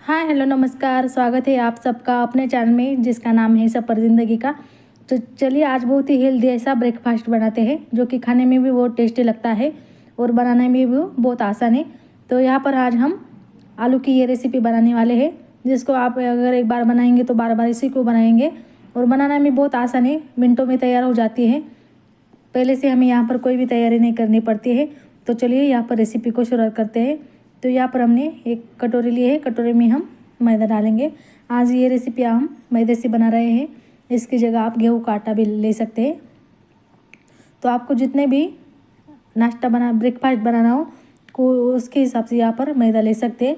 हाँ, हेलो, नमस्कार। स्वागत है आप सबका अपने चैनल में जिसका नाम है सफ़र ज़िंदगी का। तो चलिए आज बहुत ही हेल्दी ऐसा ब्रेकफास्ट बनाते हैं जो कि खाने में भी बहुत टेस्टी लगता है और बनाने में भी बहुत आसान है। तो यहाँ पर आज हम आलू की ये रेसिपी बनाने वाले हैं, जिसको आप अगर एक बार बनाएंगे तो बार बार इसी को बनाएंगे और बनाना में बहुत आसान है, मिनटों में तैयार हो जाती है। पहले से हमें यहाँ पर कोई भी तैयारी नहीं करनी पड़ती है। तो चलिए यहाँ पर रेसिपी को शुरुआत करते हैं। तो यहाँ पर हमने एक कटोरी ली है, कटोरी में हम मैदा डालेंगे। आज ये रेसिपी हम मैदे से बना रहे हैं, इसकी जगह आप गेहूं का आटा भी ले सकते हैं। तो आपको जितने भी नाश्ता ब्रेकफास्ट बनाना हो को उसके हिसाब से यहाँ पर मैदा ले सकते हैं।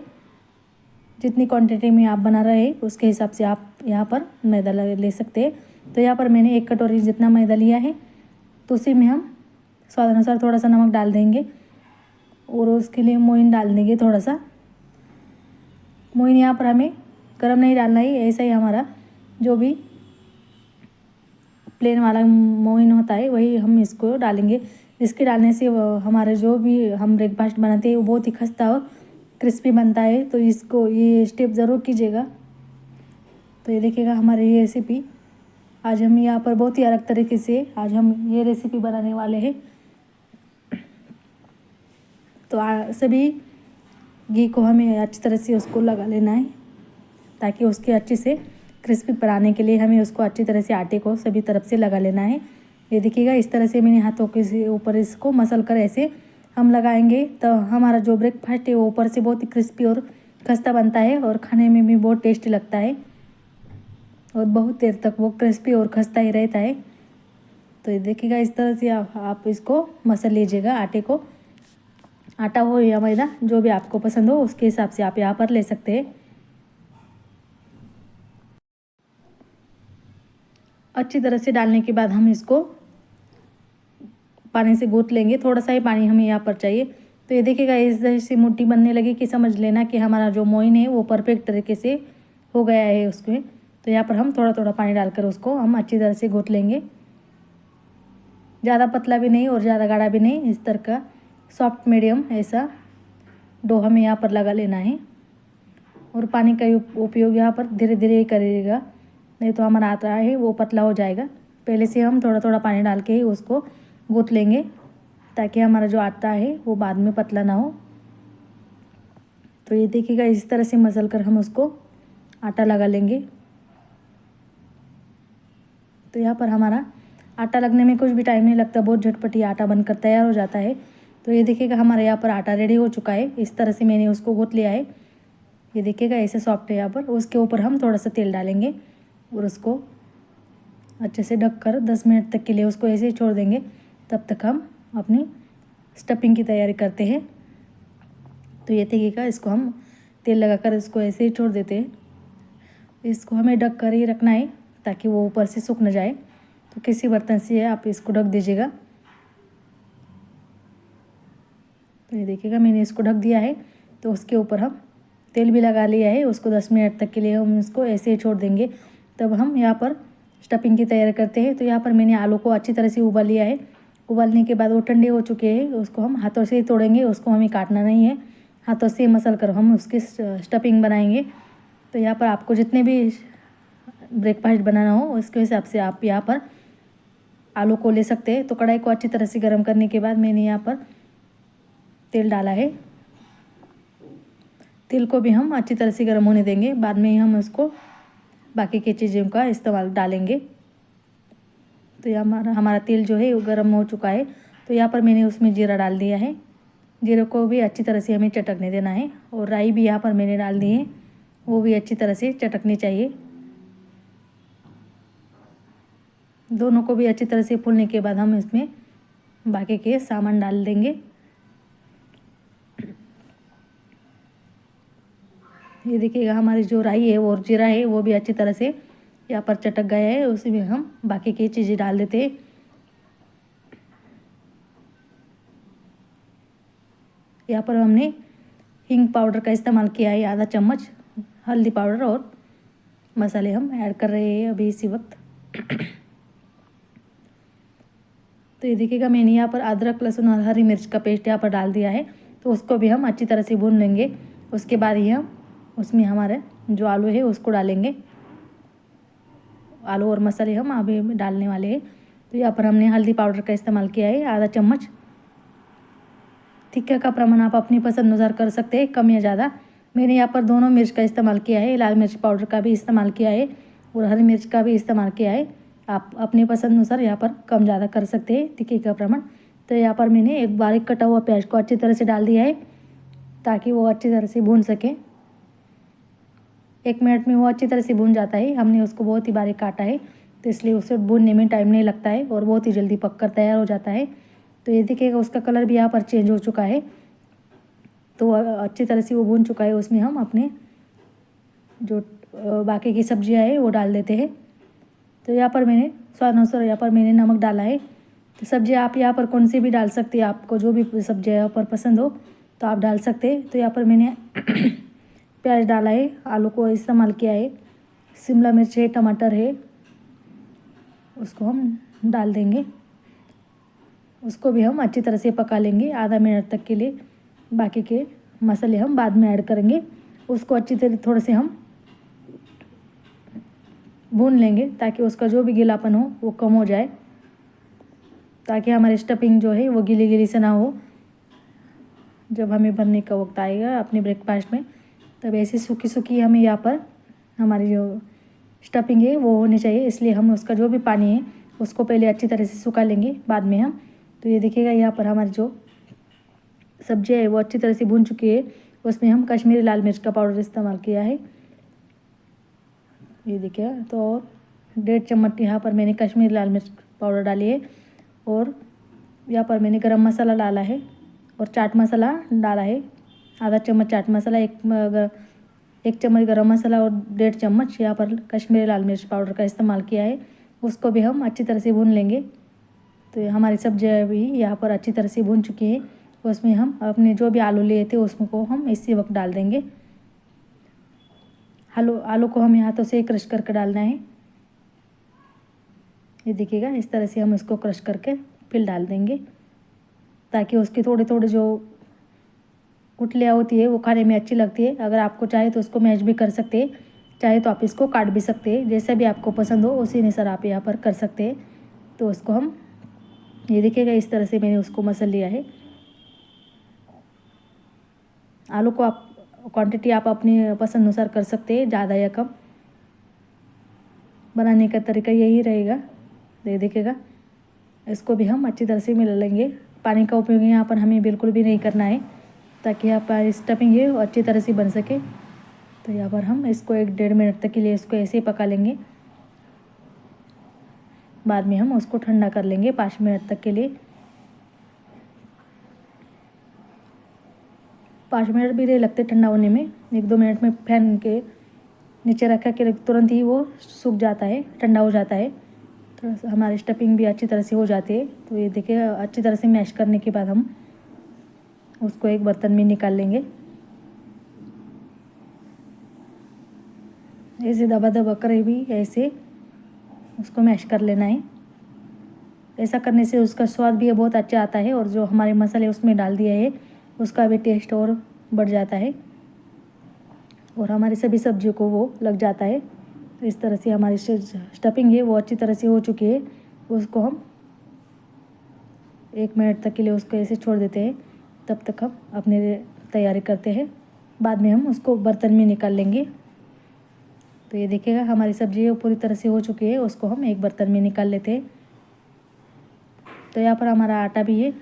जितनी क्वांटिटी में आप बना रहे हैं उसके हिसाब से आप यहाँ पर मैदा ले सकते हैं। तो यहाँ पर मैंने एक कटोरी जितना मैदा लिया है, तो उसी में हम स्वाद अनुसार थोड़ा सा नमक डाल देंगे और उसके लिए मोइन डाल देंगे। थोड़ा सा मोइन यहाँ पर हमें गरम नहीं डालना है, ऐसा ही हमारा जो भी प्लेन वाला मोइन होता है वही हम इसको डालेंगे। इसके डालने से हमारे जो भी हम ब्रेकफास्ट बनाते हैं वो बहुत ही खस्ता और क्रिस्पी बनता है। तो इसको ये स्टेप ज़रूर कीजिएगा। तो ये देखिएगा हमारी ये रेसिपी आज हम यहाँ पर बहुत ही अलग तरीके से आज हम ये रेसिपी बनाने वाले हैं। तो सभी घी को हमें अच्छी तरह से उसको लगा लेना है, ताकि उसके अच्छे से क्रिस्पी बनाने के लिए हमें उसको अच्छी तरह से आटे को सभी तरफ से लगा लेना है। ये देखिएगा इस तरह से मैंने हाथों के ऊपर इसको मसल कर ऐसे हम लगाएंगे, तो हमारा जो ब्रेकफास्ट है वो ऊपर से बहुत ही क्रिस्पी और खस्ता बनता है और खाने में भी बहुत टेस्टी लगता है और बहुत देर तक वो क्रिस्पी और खस्ता ही रहता है। तो ये देखिएगा इस तरह से आप इसको मसल लीजिएगा आटे को। आटा हो या मैदा जो भी आपको पसंद हो उसके हिसाब से आप यहाँ पर ले सकते हैं। अच्छी तरह से डालने के बाद हम इसको पानी से गूँथ लेंगे। थोड़ा सा ही पानी हमें यहाँ पर चाहिए। तो ये देखिएगा इस तरह से मुट्ठी बनने लगी कि समझ लेना कि हमारा जो मोइन है वो परफेक्ट तरीके से हो गया है उसमें। तो यहाँ पर हम थोड़ा थोड़ा पानी डालकर उसको हम अच्छी तरह से गूँथ लेंगे। ज़्यादा पतला भी नहीं और ज़्यादा गाढ़ा भी नहीं, इस तरह का सॉफ्ट मीडियम ऐसा डो हमें यहाँ पर लगा लेना है। और पानी का उपयोग यहाँ पर धीरे धीरे ही करिएगा, नहीं तो हमारा आटा है वो पतला हो जाएगा। पहले से हम थोड़ा थोड़ा पानी डाल के ही उसको गूँथ लेंगे, ताकि हमारा जो आटा है वो बाद में पतला ना हो। तो ये देखिएगा इस तरह से मसल कर हम उसको आटा लगा लेंगे। तो यहाँ पर हमारा आटा लगने में कुछ भी टाइम नहीं लगता, बहुत झटपट ही आटा बनकर तैयार हो जाता है। तो ये देखिएगा हमारे यहाँ पर आटा रेडी हो चुका है। इस तरह से मैंने उसको गूँथ लिया है। ये देखिएगा ऐसे सॉफ्ट है यहाँ पर। उसके ऊपर हम थोड़ा सा तेल डालेंगे और उसको अच्छे से ढककर 10 मिनट तक के लिए उसको ऐसे ही छोड़ देंगे। तब तक हम अपनी स्टफिंग की तैयारी करते हैं। तो ये देखिएगा इसको हम तेल लगाकर इसको ऐसे ही छोड़ देते हैं। इसको हमें ढक कर ही रखना है ताकि वो ऊपर से सूख न जाए। तो किसी बर्तन से आप इसको ढक दीजिएगा। तो ये देखिएगा मैंने इसको ढक दिया है। तो उसके ऊपर हम तेल भी लगा लिया है। उसको 10 मिनट तक के लिए हम इसको ऐसे ही छोड़ देंगे। तब हम यहाँ पर स्टफिंग की तैयारी करते हैं। तो यहाँ पर मैंने आलू को अच्छी तरह से उबाल लिया है। उबालने के बाद वो ठंडे हो चुके हैं, उसको हम हाथों से ही तोड़ेंगे। उसको हमें काटना नहीं है, हाथों से मसल कर हम उसकी स्टफिंग बनाएंगे। तो यहाँ पर आपको जितने भी ब्रेकफास्ट बनाना हो उसके हिसाब से आप यहाँ पर आलू को ले सकते हैं। तो कढ़ाई को अच्छी तरह से गर्म करने के बाद मैंने यहाँ पर तेल डाला है। तेल को भी हम अच्छी तरह से गर्म होने देंगे, बाद में हम उसको बाकी की चीज़ों का इस्तेमाल डालेंगे। तो ये हमारा तेल जो है वो गर्म हो चुका है। तो यहाँ पर मैंने उसमें जीरा डाल दिया है। जीरे को भी अच्छी तरह से हमें चटकने देना है। और राई भी यहाँ पर मैंने डाल दी है, वो भी अच्छी तरह से चटकनी चाहिए। दोनों को भी अच्छी तरह से भूनने के बाद हम इसमें बाकी के सामान डाल देंगे। ये देखिएगा हमारी जो राई है और जीरा है वो भी अच्छी तरह से यहाँ पर चटक गया है। उसी में हम बाकी की चीज़ें डाल देते हैं। यहाँ पर हमने हींग पाउडर का इस्तेमाल किया है, आधा चम्मच हल्दी पाउडर और मसाले हम ऐड कर रहे हैं अभी इसी वक्त। तो ये देखिएगा मैंने यहाँ पर अदरक लहसुन और हरी मिर्च का पेस्ट यहाँ पर डाल दिया है। तो उसको भी हम अच्छी तरह से भून लेंगे। उसके बाद ही हम उसमें हमारे जो आलू है उसको डालेंगे। आलू और मसाले हम अभी डालने वाले हैं। तो यहाँ पर हमने हल्दी पाउडर का इस्तेमाल किया है आधा चम्मच। तीखे का प्रमाण आप अपनी पसंद अनुसार कर सकते हैं, कम या ज़्यादा। मैंने यहाँ पर दोनों मिर्च का इस्तेमाल किया है, लाल मिर्च पाउडर का भी इस्तेमाल किया है और हरी मिर्च का भी इस्तेमाल किया है। आप अपनी पसंद अनुसार यहाँ पर कम ज़्यादा कर सकते हैं तीखे का प्रमाण। तो यहाँ पर मैंने एक बारीक कटा हुआ प्याज को अच्छी तरह से डाल दिया है ताकि वो अच्छी तरह से भून सके। 1 मिनट में वो अच्छी तरह से भून जाता है। हमने उसको बहुत ही बारीक काटा है तो इसलिए उसे भूनने में टाइम नहीं लगता है और बहुत ही जल्दी पक कर तैयार हो जाता है। तो ये देखिएगा उसका कलर भी यहाँ पर चेंज हो चुका है। तो अच्छी तरह से वो भून चुका है। उसमें हम अपने जो बाकी की सब्जियाँ हैं वो डाल देते हैं। तो यहाँ पर मैंने स्वाद अनुसार यहाँ पर मैंने नमक डाला है। तो सब्जियाँ आप यहाँ पर कौन सी भी डाल सकते हैं, आपको जो भी सब्जियाँ यहाँ पर पसंद हो तो आप डाल सकते हैं। तो यहाँ पर मैंने प्याज डाला है, आलू को इस्तेमाल किया है, शिमला मिर्च है, टमाटर है, उसको हम डाल देंगे। उसको भी हम अच्छी तरह से पका लेंगे आधा मिनट तक के लिए। बाकी के मसाले हम बाद में ऐड करेंगे। उसको अच्छी तरह थोड़े से हम भून लेंगे ताकि उसका जो भी गीलापन हो वो कम हो जाए, ताकि हमारी स्टफिंग जो है वो गीली गीली से ना हो। जब हमें भरने का वक्त आएगा अपने ब्रेकफास्ट में तब ऐसी सूखी सूखी हमें यहाँ पर हमारी जो स्टफिंग है वो होनी चाहिए। इसलिए हम उसका जो भी पानी है उसको पहले अच्छी तरह से सुखा लेंगे बाद में हम। तो ये देखिएगा यहाँ पर हमारी जो सब्जियाँ है वो अच्छी तरह से भून चुकी है। उसमें हम कश्मीरी लाल मिर्च का पाउडर इस्तेमाल किया है, ये देखिए। तो 1.5 चम्मच यहाँ पर मैंने कश्मीरी लाल मिर्च पाउडर डाली है और यहाँ पर मैंने गरम मसाला डाला है और चाट मसाला डाला है। आधा चम्मच चाट मसाला, एक चम्मच गरम मसाला और 1.5 चम्मच यहाँ पर कश्मीरी लाल मिर्च पाउडर का इस्तेमाल किया है। उसको भी हम अच्छी तरह से भून लेंगे। तो हमारी सब्जियाँ भी यहाँ पर अच्छी तरह से भून चुकी है। उसमें हम अपने जो भी आलू लिए थे उसको हम इसी वक्त डाल देंगे। आलू को हमें हाथों से क्रश करके डालना है, ये देखिएगा। इस तरह से हम इसको क्रश करके फिर डाल देंगे ताकि उसकी थोड़ी थोड़ी जो गुठलियाँ होती है वो खाने में अच्छी लगती है। अगर आपको चाहे तो उसको मैश भी कर सकते हैं, चाहे तो आप इसको काट भी सकते हैं, जैसे भी आपको पसंद हो उसी अनुसार आप यहाँ पर कर सकते हैं। तो उसको हम ये देखिएगा इस तरह से मैंने उसको मसल लिया है। आलू को आप क्वांटिटी आप अपनी पसंद अनुसार कर सकते हैं, ज़्यादा या कम। बनाने का तरीका यही रहेगा। ये देखिएगा इसको भी हम अच्छी तरह से मिला लेंगे। पानी का उपयोग यहाँ पर हमें बिल्कुल भी नहीं करना है ताकि यहाँ पर स्टफिंग है वो अच्छी तरह से बन सके। तो यहाँ पर हम इसको 1-1.5 मिनट तक के लिए इसको ऐसे ही पका लेंगे। बाद में हम उसको ठंडा कर लेंगे 5 मिनट तक के लिए। 5 मिनट भी नहीं लगते ठंडा होने में, 1-2 मिनट में फैन के नीचे रखा के तुरंत ही वो सूख जाता है, ठंडा हो जाता है। तो हमारी स्टफिंग भी अच्छी तरह से हो जाती है। तो ये देखिए अच्छी तरह से मैश करने के बाद हम उसको एक बर्तन में निकाल लेंगे। ऐसे दबा दबा कर भी ऐसे उसको मैश कर लेना है। ऐसा करने से उसका स्वाद भी बहुत अच्छा आता है और जो हमारे मसाले उसमें डाल दिए है उसका भी टेस्ट और बढ़ जाता है और हमारी सभी सब्जियों को वो लग जाता है। तो इस तरह से हमारी स्टफिंग है वो अच्छी तरह से हो चुकी है। उसको हम 1 मिनट तक के लिए उसको ऐसे छोड़ देते हैं, तब तक हम अपनी तैयारी करते हैं। बाद में हम उसको बर्तन में निकाल लेंगे। तो ये देखिएगा हमारी सब्जी पूरी तरह से हो चुकी है, उसको हम एक बर्तन में निकाल लेते हैं। तो यहाँ पर हमारा आटा भी है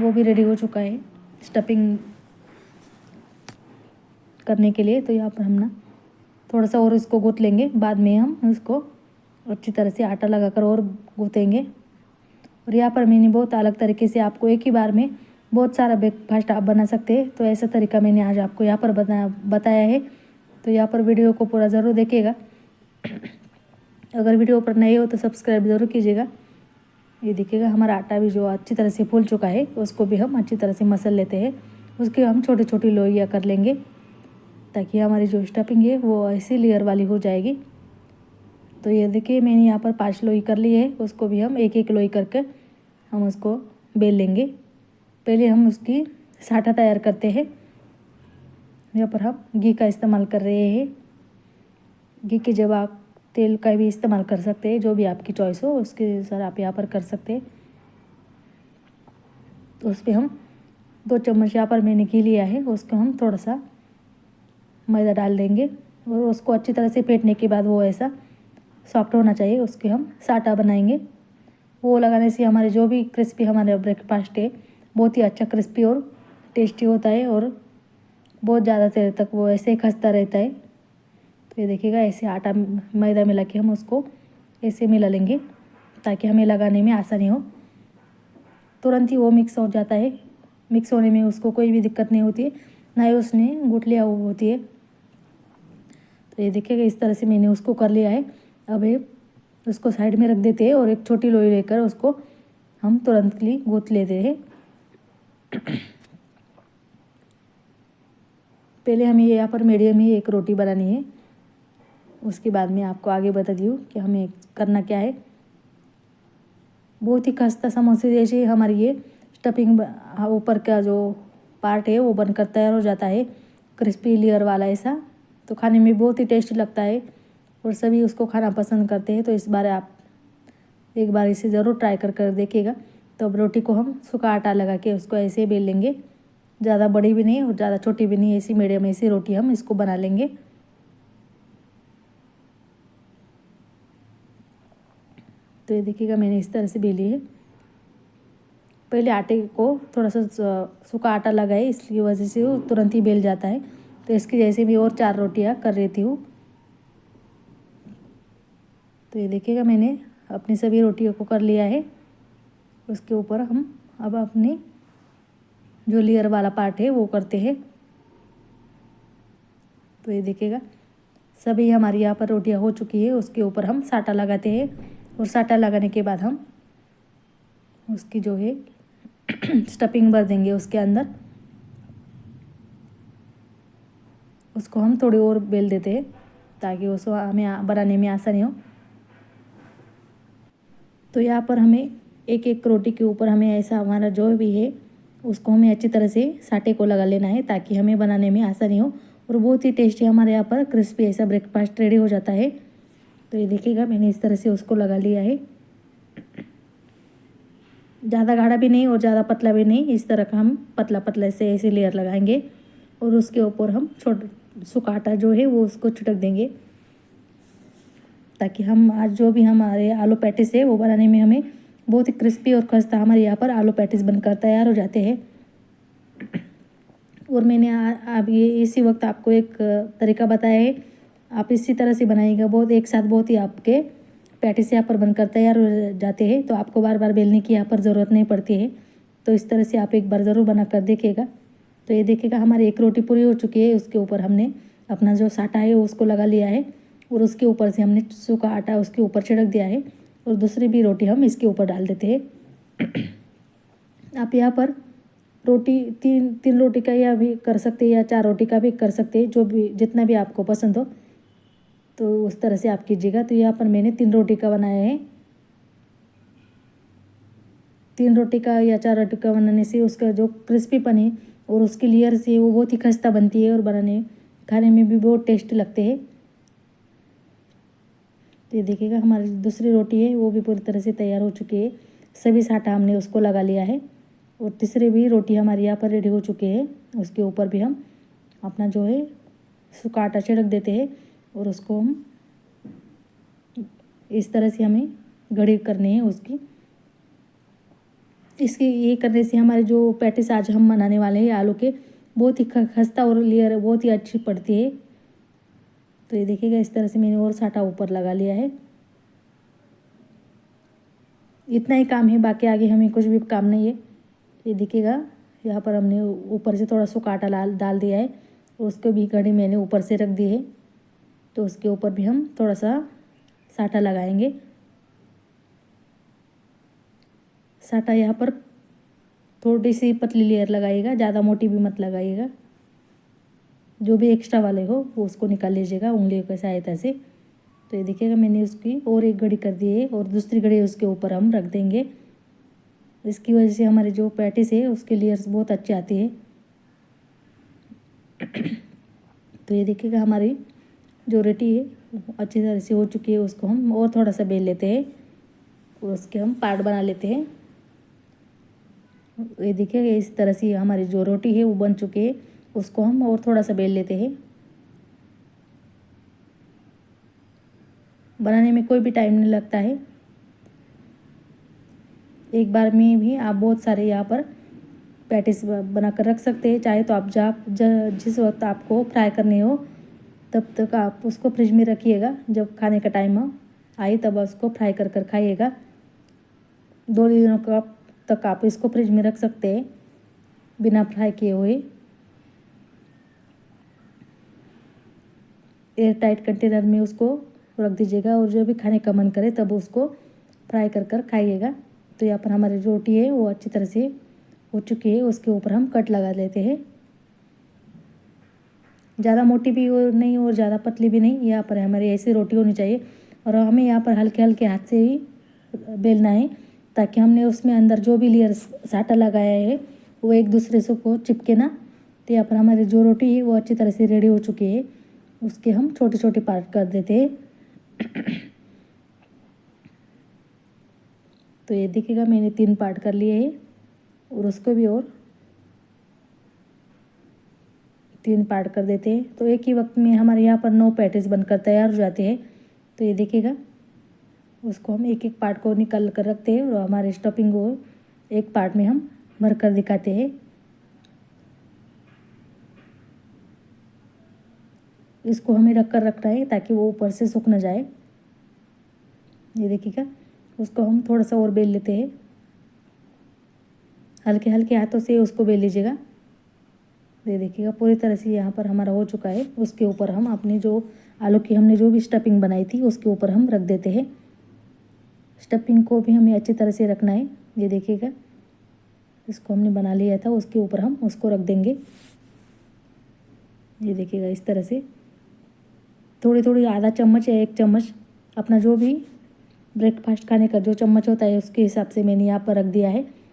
वो भी रेडी हो चुका है स्टफिंग करने के लिए। तो यहाँ पर हम ना थोड़ा सा और इसको गूँथ लेंगे। बाद में हम उसको अच्छी तरह से आटा लगाकर और गूँथेंगे। और यहाँ पर मैंने बहुत अलग तरीके से आपको एक ही बार में बहुत सारा ब्रेकफास्ट आप बना सकते हैं। तो ऐसा तरीका मैंने आज आपको यहाँ पर बताया है। तो यहाँ पर वीडियो को पूरा ज़रूर देखिएगा। अगर वीडियो पर नए हो तो सब्सक्राइब ज़रूर कीजिएगा। ये देखिएगा हमारा आटा भी जो अच्छी तरह से फूल चुका है उसको भी हम अच्छी तरह से मसल लेते हैं। उसके हम छोटी छोटी लोइयाँ कर लेंगे ताकि हमारी जो स्टफिंग है वो ऐसी लेयर वाली हो जाएगी। तो ये देखिए मैंने यहाँ पर 5 लोई कर ली है। उसको भी हम एक एक लोई करके हम उसको बेल लेंगे। पहले हम उसकी साठा तैयार करते हैं। यहाँ पर हम घी का इस्तेमाल कर रहे हैं। घी की जगह आप तेल का भी इस्तेमाल कर सकते हैं, जो भी आपकी चॉइस हो उसके अनुसार आप यहाँ पर कर सकते हैं। तो उस पर हम 2 चम्मच यहाँ पर मैंने घी लिया है, उसको हम थोड़ा सा मैदा डाल देंगे और उसको अच्छी तरह से फेंटने के बाद वो ऐसा सॉफ्ट होना चाहिए, उसके हम साटा बनाएंगे। वो लगाने से हमारे जो भी क्रिस्पी हमारा ब्रेकफास्ट है बहुत ही अच्छा क्रिस्पी और टेस्टी होता है और बहुत ज़्यादा देर तक वो ऐसे ही खस्ता रहता है। तो ये देखिएगा ऐसे आटा मैदा मिला के हम उसको ऐसे मिला लेंगे ताकि हमें लगाने में आसानी हो। तुरंत ही वो मिक्स हो जाता है, मिक्स होने में उसको कोई भी दिक्कत नहीं होती है, ना ही उसने गुठलियाँ होती है। तो ये देखिएगा इस तरह से मैंने उसको कर लिया है। अब ये उसको साइड में रख देते हैं और एक छोटी लोई लेकर उसको हम तुरंत के लिए गूँथ लेते हैं। पहले हमें यहाँ पर मीडियम ही एक रोटी बनानी है, उसके बाद में आपको आगे बता दी हूँ कि हमें करना क्या है। बहुत ही खस्ता समोसे जैसे हमारी ये स्टफिंग ऊपर का जो पार्ट है वो बनकर तैयार हो जाता है, क्रिस्पी लेयर वाला ऐसा। तो खाने में बहुत ही टेस्टी लगता है और सभी उसको खाना पसंद करते हैं। तो इस बार आप एक बार इसे ज़रूर ट्राई कर देखिएगा। तो अब रोटी को हम सूखा आटा लगा के उसको ऐसे ही बेल लेंगे, ज़्यादा बड़ी भी नहीं और ज़्यादा छोटी भी नहीं, ऐसी मीडियम ऐसी रोटी हम इसको बना लेंगे। तो ये देखिएगा मैंने इस तरह से बेली है। पहले आटे को थोड़ा सा सूखा आटा लगाए, इसकी वजह से वो तुरंत ही बेल जाता है। तो इसकी जैसे भी और 4 रोटियां कर रही थी हूँ। तो ये देखिएगा मैंने अपनी सभी रोटियों को कर लिया है। उसके ऊपर हम अब अपनी जो लेयर वाला पार्ट है वो करते हैं। तो ये देखिएगा सभी हमारी यहाँ पर रोटियां हो चुकी है। उसके ऊपर हम साटा लगाते हैं और साटा लगाने के बाद हम उसकी जो है स्टफिंग भर देंगे उसके अंदर। उसको हम थोड़ी और बेल देते हैं ताकि उसको हमें बनाने में आसानी हो। तो यहाँ पर हमें एक एक रोटी के ऊपर हमें ऐसा हमारा जो भी है उसको हमें अच्छी तरह से साटे को लगा लेना है ताकि हमें बनाने में आसानी हो और बहुत ही टेस्टी हमारे यहाँ पर क्रिस्पी ऐसा ब्रेकफास्ट रेडी हो जाता है। तो ये देखिएगा मैंने इस तरह से उसको लगा लिया है, ज़्यादा गाढ़ा भी नहीं और ज़्यादा पतला भी नहीं, इस तरह का हम पतला पतला से ऐसे लेयर लगाएंगे और उसके ऊपर हम सूखा आटा जो है वो उसको छिड़क देंगे ताकि हम आज जो भी हमारे आलू पैटिस है वो बनाने में हमें बहुत ही क्रिस्पी और खस्ता हमारे यहाँ पर आलू पैटिस बनकर तैयार हो जाते हैं। और मैंने अब ये इसी वक्त आपको एक तरीका बताया है, आप इसी तरह से बनाइएगा, बहुत एक साथ बहुत ही आपके पैटिस यहाँ पर बनकर तैयार हो जाते हैं। तो आपको बार बार बेलने की यहाँ पर ज़रूरत नहीं पड़ती है। तो इस तरह से आप एक बार ज़रूर बना कर देखिएगा। तो ये देखिएगा हमारी एक रोटी पूरी हो चुकी है, उसके ऊपर हमने अपना जो साटा है उसको लगा लिया है और उसके ऊपर से हमने सूखा आटा उसके ऊपर छिड़क दिया है और दूसरी भी रोटी हम इसके ऊपर डाल देते हैं। आप यहाँ पर रोटी तीन रोटी का या भी कर सकते हैं या 4 रोटी का भी कर सकते हैं, जो भी जितना भी आपको पसंद हो तो उस तरह से आप कीजिएगा। तो यहाँ पर मैंने 3 रोटी का बनाया है। 3 रोटी का या 4 रोटी का बनाने से उसका जो क्रिस्पीपन है और उसकी लेयर से वो बहुत ही खस्ता बनती है और बनाने खाने में भी बहुत टेस्टी लगते हैं। तो ये देखिएगा हमारी दूसरी रोटी है वो भी पूरी तरह से तैयार हो चुकी है, सभी साटा हमने उसको लगा लिया है और तीसरी भी रोटी हमारी यहाँ पर रेडी हो चुकी है। उसके ऊपर भी हम अपना जो है सूखा आटा छिड़क देते हैं और उसको हम इस तरह से हमें घड़ी करनी है उसकी। इसकी ये करने से हमारे जो पैटिस आज हम बनाने वाले हैं आलू के बहुत ही खस्ता और लेयर बहुत ही अच्छी पड़ती है। तो ये देखिएगा इस तरह से मैंने और साटा ऊपर लगा लिया है। इतना ही काम है, बाकी आगे हमें कुछ भी काम नहीं है। ये देखिएगा यहाँ पर हमने ऊपर से थोड़ा सूखा आटा डाल दिया है, उसको भी घड़ी मैंने ऊपर से रख दी है। तो उसके ऊपर भी हम थोड़ा सा साटा लगाएंगे। साटा यहाँ पर थोड़ी सी पतली लेयर लगाइएगा, ज़्यादा मोटी भी मत लगाइएगा। जो भी एक्स्ट्रा वाले हो वो उसको निकाल लीजिएगा उंगलियों की सहायता से। तो ये देखिएगा मैंने उसकी और एक घड़ी कर दी है और दूसरी घड़ी उसके ऊपर हम रख देंगे। इसकी वजह से हमारी जो पैटिस है उसकी लेयर्स बहुत अच्छी आती है। तो ये देखिएगा हमारी जो रोटी है वो अच्छी तरह से हो चुकी है। उसको हम और थोड़ा सा बेल लेते हैं और उसके हम पार्ट बना लेते हैं। ये देखिए इस तरह से हमारी जो रोटी है वो बन चुकी है। उसको हम और थोड़ा सा बेल लेते हैं। बनाने में कोई भी टाइम नहीं लगता है। एक बार में भी आप बहुत सारे यहाँ पर पैटीज बना कर रख सकते हैं। चाहे तो आप जिस वक्त आपको फ्राई करनी हो तब तक आप उसको फ्रिज में रखिएगा। जब खाने का टाइम आए तब उसको फ्राई कर कर खाइएगा। 2 दिनों का तक आप इसको फ्रिज में रख सकते हैं बिना फ्राई किए हुए। एयर टाइट कंटेनर में उसको रख दीजिएगा और जब भी खाने का मन करे तब उसको फ्राई कर कर खाइएगा। तो यहाँ पर हमारी रोटी है वो अच्छी तरह से हो चुकी है। उसके ऊपर हम कट लगा लेते हैं। ज़्यादा मोटी भी नहीं और ज़्यादा पतली भी नहीं। यहाँ पर हमारी ऐसी रोटी होनी चाहिए और हमें यहाँ पर हल्के हल्के हाथ से ही बेलना है ताकि हमने उसमें अंदर जो भी लेयर साटा लगाया है वो एक दूसरे से को चिपके ना। तो यहाँ पर हमारी जो रोटी है वो अच्छी तरह से रेडी हो चुकी है। उसके हम छोटे छोटे पार्ट कर देते हैं। तो ये देखिएगा मैंने 3 पार्ट कर लिए हैं और उसको भी और 3 पार्ट कर देते हैं। तो एक ही वक्त में हमारे यहाँ पर 9 पैटीज बनकर तैयार हो जाते हैं। तो ये देखिएगा उसको हम एक एक पार्ट को निकाल कर रखते हैं और हमारे स्टफिंग को एक पार्ट में हम भर कर दिखाते हैं। इसको हमें ढक कर रखना है ताकि वो ऊपर से सूख न जाए। ये देखिएगा उसको हम थोड़ा सा और बेल लेते हैं। हल्के हल्के हाथों से उसको बेल लीजिएगा। ये देखिएगा पूरी तरह से यहाँ पर हमारा हो चुका है। उसके ऊपर हम अपनी जो आलू की हमने जो भी स्टफिंग बनाई थी उसके ऊपर हम रख देते हैं। स्टफिंग को भी हमें अच्छी तरह से रखना है। ये देखिएगा इसको हमने बना लिया था उसके ऊपर हम उसको रख देंगे। ये देखिएगा इस तरह से थोड़ी थोड़ी आधा चम्मच या 1 चम्मच अपना जो भी ब्रेकफास्ट खाने का जो चम्मच होता है उसके हिसाब से मैंने यहाँ पर रख दिया है।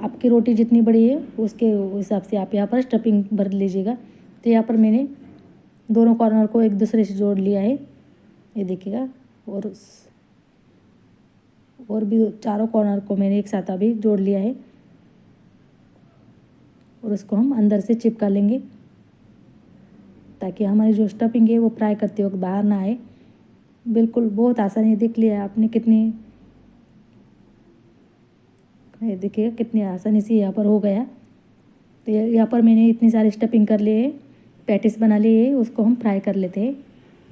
आपकी रोटी जितनी बड़ी है उसके हिसाब से आप यहाँ पर स्टफिंग भर लीजिएगा। तो यहाँ पर मैंने दोनों कॉर्नर को एक दूसरे से जोड़ लिया है। ये देखिएगा और भी चारों कॉर्नर को मैंने एक साथ अभी जोड़ लिया है और उसको हम अंदर से चिपका लेंगे ताकि हमारी जो स्टफिंग है वो फ्राई करते वक्त बाहर ना आए। बिल्कुल बहुत आसानी देख लिया आपने कितनी। ये देखिए कितनी आसानी से यहाँ पर हो गया। तो यहाँ पर मैंने इतनी सारी स्टफिंग कर लिए है, पैटिस बना लिए है। उसको हम फ्राई कर लेते हैं।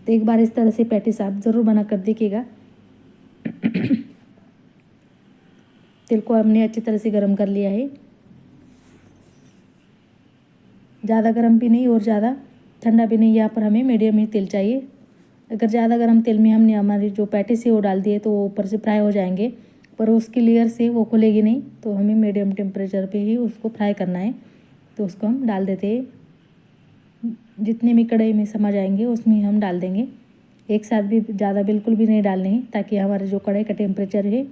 तो एक बार इस तरह से पैटिस आप ज़रूर बना कर देखिएगा। तेल को हमने अच्छी तरह से गर्म कर लिया है। ज़्यादा गर्म भी नहीं और ज़्यादा ठंडा भी नहीं। यहाँ पर हमें मीडियम ही तेल चाहिए। अगर ज़्यादा गर्म तेल में हमने हमारी जो पैटिस है वो डाल दिए तो वो ऊपर से फ्राई हो जाएंगे पर उसकी लेयर से वो खुलेगी नहीं। तो हमें मीडियम टेम्परेचर पे ही उसको फ्राई करना है। तो उसको हम डाल देते हैं। जितने भी कढ़ाई में समझ आएंगे उसमें हम डाल देंगे। एक साथ भी ज़्यादा बिल्कुल भी नहीं डालने हैं ताकि हमारे जो कढ़ाई का टेम्परेचर है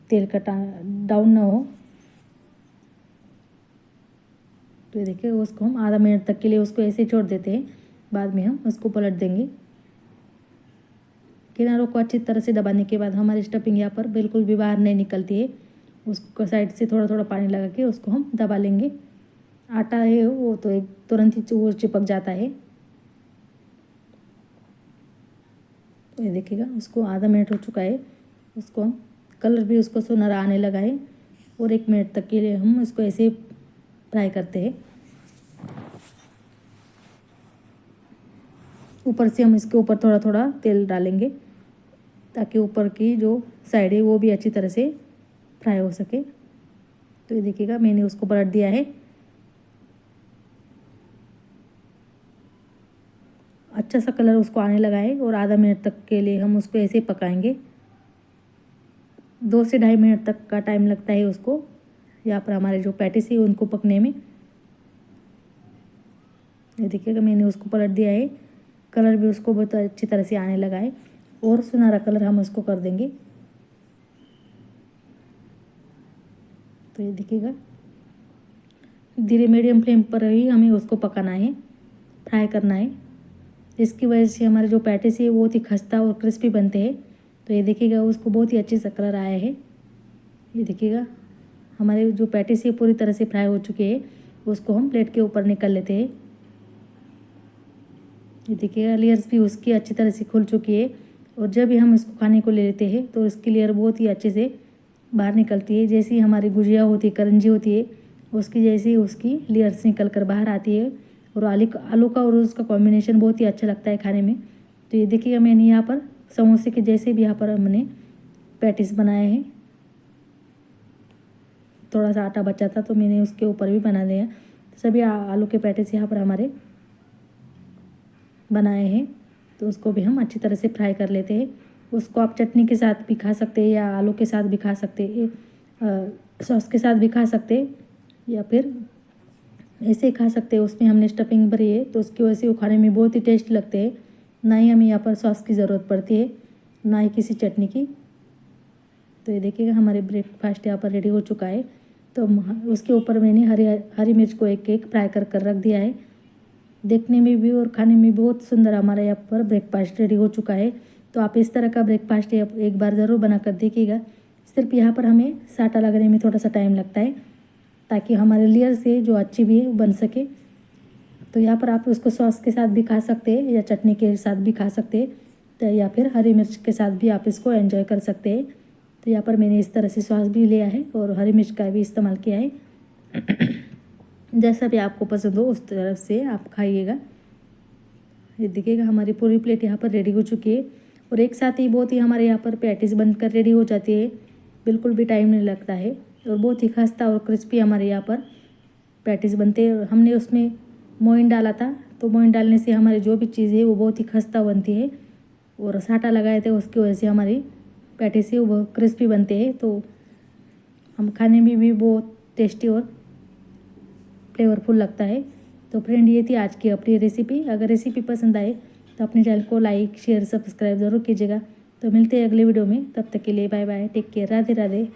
तेल का डाउन ना हो। तो देखिए उसको हम आधा मिनट तक के लिए उसको ऐसे छोड़ देते हैं। बाद में हम उसको पलट देंगे। किनारों को अच्छी तरह से दबाने के बाद हमारी स्टफिंग यहाँ पर बिल्कुल भी बाहर नहीं निकलती है। उसको साइड से थोड़ा थोड़ा पानी लगा के उसको हम दबा लेंगे। आटा है वो तो एक तुरंत ही वो चिपक जाता है। तो ये देखिएगा उसको आधा मिनट हो चुका है। उसको हम कलर भी उसको सुनहरा आने लगा है और 1 मिनट तक के लिए हम इसको ऐसे फ्राई करते हैं। ऊपर से हम इसके ऊपर थोड़ा थोड़ा तेल डालेंगे ताकि ऊपर की जो साइड है वो भी अच्छी तरह से फ्राई हो सके। तो ये देखिएगा मैंने उसको पलट दिया है। अच्छा सा कलर उसको आने लगा है और आधा मिनट तक के लिए हम उसको ऐसे पकाएंगे। 2 से 2.5 मिनट तक का टाइम लगता है उसको यहाँ पर हमारे जो पैटिस है उनको पकने में। ये देखिएगा मैंने उसको पलट दिया है। कलर भी उसको बहुत अच्छी तरह से आने लगा है और सुनहरा कलर हम उसको कर देंगे। तो ये देखिएगा धीरे मीडियम फ्लेम पर ही हमें उसको पकाना है। फ्राई करना है। इसकी वजह से हमारे जो पैटीस है वो बहुत ही खस्ता और क्रिस्पी बनते हैं। तो ये देखिएगा उसको बहुत ही अच्छे से कलर आया है। ये देखिएगा हमारे जो पैटीस है पूरी तरह से फ्राई हो चुके हैं। उसको हम प्लेट के ऊपर निकाल लेते हैं। ये देखिएगा लेयर्स भी उसकी अच्छी तरह से खुल चुकी है। और जब भी हम इसको खाने को ले लेते हैं तो इसकी लेयर बहुत ही अच्छे से बाहर निकलती है। जैसे ही हमारी गुजिया होती है, करंजी होती है, उसकी जैसे ही उसकी लेयर्स निकल कर बाहर आती है। और आलू का और उसका कॉम्बिनेशन बहुत ही अच्छा लगता है खाने में। तो ये देखिएगा मैंने यहाँ पर समोसे के जैसे भी यहाँ पर हमने पैटीस बनाए हैं। थोड़ा सा आटा बचा था तो मैंने उसके ऊपर भी बना दिया। सभी आलू के पैटीस यहाँ पर हमारे बनाए हैं। तो उसको भी हम अच्छी तरह से फ्राई कर लेते हैं। उसको आप चटनी के साथ भी खा सकते हैं या आलू के साथ भी खा सकते हैं, सॉस के साथ भी खा सकते हैं, या फिर ऐसे ही खा सकते हैं। उसमें हमने स्टफिंग भरी है तो उसकी वजह से वो खाने में बहुत ही टेस्ट लगते हैं। ना ही हमें यहाँ पर सॉस की ज़रूरत पड़ती है, ना ही किसी चटनी की। तो ये देखिएगा हमारे ब्रेकफास्ट यहाँ पर रेडी हो चुका है। तो उसके ऊपर मैंने हरी मिर्च को एक एक फ्राई कर कर रख दिया है। देखने में भी और खाने में बहुत सुंदर हमारा यहाँ पर ब्रेकफास्ट रेडी हो चुका है। तो आप इस तरह का ब्रेकफास्ट एक बार ज़रूर बना कर देखिएगा। सिर्फ यहाँ पर हमें साटा लगाने में थोड़ा सा टाइम लगता है ताकि हमारे लेयर से जो अच्छी भी है बन सके। तो यहाँ पर आप उसको सॉस के साथ भी खा सकते हैं या चटनी के साथ भी खा सकते हैं, तो या फिर हरी मिर्च के साथ भी आप इसको एंजॉय कर सकते हैं। तो यहाँ पर मैंने इस तरह से सॉस भी लिया है और हरी मिर्च का भी इस्तेमाल किया है। जैसा भी आपको पसंद हो उस तरफ से आप खाइएगा। ये देखिएगा हमारी पूरी प्लेट यहाँ पर रेडी हो चुकी है। और एक साथ ही बहुत ही हमारे यहाँ पर पैटीज बनकर रेडी हो जाती है। बिल्कुल भी टाइम नहीं लगता है और बहुत ही खस्ता और क्रिस्पी हमारे यहाँ पर पैटीज बनते हैं। और हमने उसमें मोइन डाला था, तो मोइन डालने से हमारी जो भी चीज़ है वो बहुत ही खस्ता बनती है। और साटा लगाए थे उसकी वजह से हमारी पैटीज है वो बहुत क्रिस्पी बनते हैं। तो हम खाने में भी बहुत टेस्टी और फ्लेवरफुल लगता है। तो फ्रेंड ये थी आज की अपनी रेसिपी। अगर रेसिपी पसंद आए तो अपने चैनल को लाइक शेयर सब्सक्राइब ज़रूर कीजिएगा। तो मिलते हैं अगले वीडियो में, तब तक के लिए bye bye, take care, Radhe Radhe.